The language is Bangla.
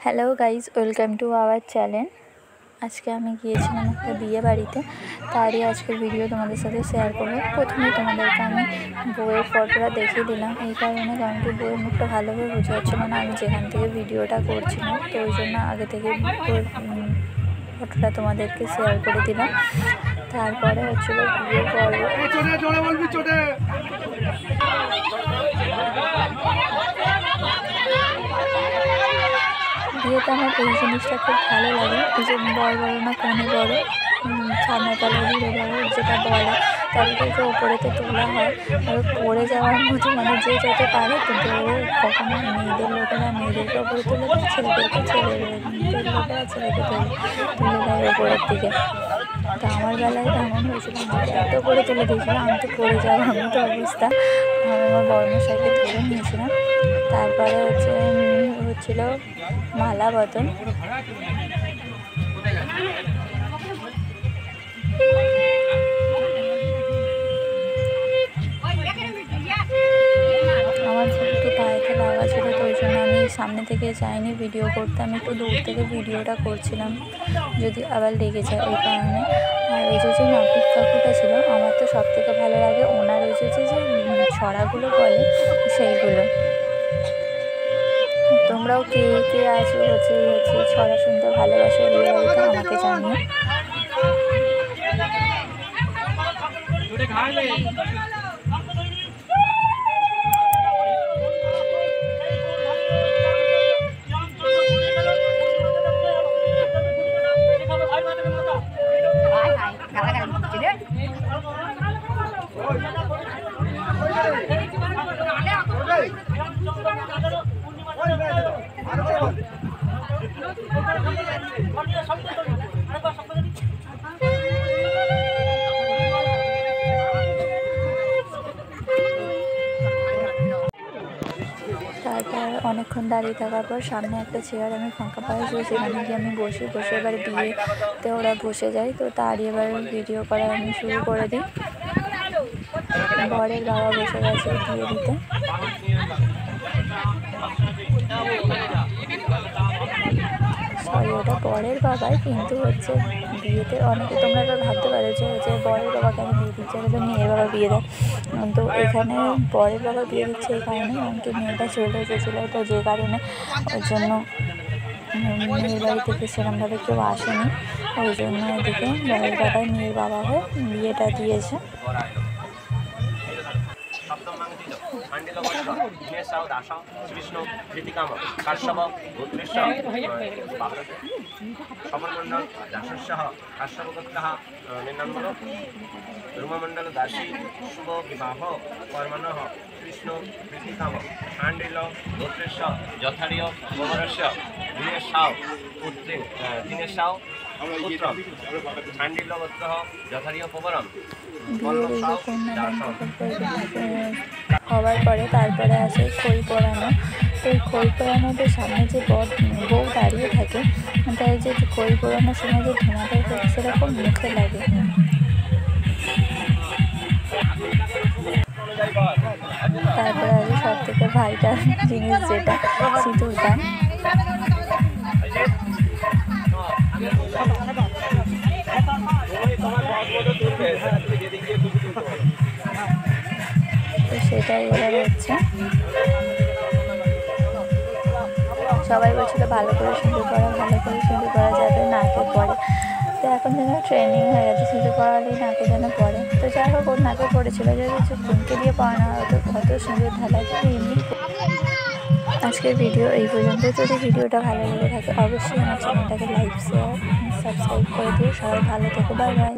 Hello guys, welcome to our channel. আজকে আমি গিয়েছিলাম একটা বিয়ে বাড়িতে, তারই আজকের ভিডিও তোমাদের সাথে শেয়ার করবো। প্রথমে তোমাদেরকে আমি বইয়ের ফটোটা দেখিয়ে দিলাম এই কারণে, কারণ কি বইয়ের মুখটা ভালোভাবে বোঝা যাচ্ছিল না আমি যেখান থেকে ভিডিওটা করছিলাম, তো ওই জন্য আগে থেকে বইয়ের ফটোটা তোমাদেরকে শেয়ার করে দিলাম। তারপরে হচ্ছিল বিয়ের পর্ব। বিয়েতে আমার এই জিনিসটা খুব ভালো লাগে, এই যে বর বড়ো না কনে বড়ো, ছানা তলা ধীরে বড়ো যেটা বলে, তাদেরকে ওপরেতে তোলা হয়। এবার পড়ে যাওয়ার মতো মানে যে যত পারে, কিন্তু কখনো মেয়েদের লোকেরা মেয়েদেরকে ওপরে তুলে দেয়, ছেলেদেরকে ছেলেদের লোকেরা ছেলেকে তুলে দেয় ওপরের দিকে। তো আমার বেলায় এমন হয়েছিল, আমাকে এত করে তুলে দিয়েছিল, আমি তো পড়ে যাওয়ার মতো অবস্থা। আমি আমার বর্মশাইকে তুলে নিয়েছিলাম। তারপরে হচ্ছিল মালা বদল। আমার যেহেতু পায়েতে লাগা ছিল, তো ওই জন্য আমি সামনে থেকে যাইনি ভিডিও করতে, আমি একটু দূর থেকে ভিডিওটা করছিলাম, যদি আবার লেগে যায় এই কারণে। আর ওই যে নাপিত কাকুটা ছিল, আমার তো সব থেকে ভালো লাগে ওনার ওই যে ছড়াগুলো বলে সেইগুলো। তোমরাও কে কে আছো ছড়া শুনতে ভালোবাসো বিয়ে বাড়িতে, আমাকে জানিও। তারপর অনেকক্ষণ দাঁড়িয়ে থাকার পর সামনে একটা চেয়ার আমি ফাঁকা পাইছি, সেখানে গিয়ে আমি বসে এবার বিয়েতে ওরা বসে যায়। তো তারই এবার ভিডিও করা আমি শুরু করে দিই। বরের বাবা বসে গেছে বিয়ে দিতে। সরি, ওটা বরের বাবাই, কিন্তু বিয়েতে অনেকে তোমরা এবার ভাবতে পারো যে বরের বাবা কেন বিয়ে দিচ্ছে, বলে মেয়ের বাবা বিয়ে দেয়। তো এখানে বরের বাবা বিয়ে দিচ্ছে এই কারণে, এমনকি মেয়েটা চলে এসেছিলো, তো যে কারণে ওই জন্য মেয়ের বাড়ি থেকে সেরকমভাবে কেউ আসেনি, ওই জন্য এদিকে বরের বাবাই মেয়ের বাবা হয়ে বিয়েটা দিয়েছে। ধর্মমণ্ডল দাসী শুভ বিবাহ কর্মণ কৃষ্ণ প্রীতিকাম শাণ্ডিল গোত্রেশ যথারীয় গোবরস্য দীনেশাও পুত্রে দীনেশাও পুত্র শাণ্ডিল গোত্র যথারীয় পবরম। হওয়ার পরে তারপরে আসে খই পোড়ানো। তো এই খই পোড়ানোদের সামনে যে বউ দাঁড়িয়ে থাকে, তাই যে খই পোড়ানোর সময় যে ধোঁয়াটা থাকে সেরকম মুখে লাগে। তারপরে আছে সব থেকে ভাইটার জিনিস, যেটা সিঁদুরদান। তো সেটাই এবার হচ্ছে, সবাই বলছিল ভালো করে সিঁদুর করা যাতে নাকে পড়ে। তো এখন যেন ট্রেনিং হয়ে গেছে, সিঁদুর পড়ালেই নাকে যেন পড়ে। তো যাই হোক, ওর নাকে পড়েছিল, যে কুনকে দিয়ে পড়ানো অত সিঁদুর ঢালা এমনি। আজকের ভিডিও এই পর্যন্ত। যদি ভিডিওটা ভালো লেগে থাকে অবশ্যই আমার চ্যানেলটাকে লাইক, শেয়ার, সাবস্ক্রাইব করে দিও। সবাই ভালো থেকো, বাই বাই।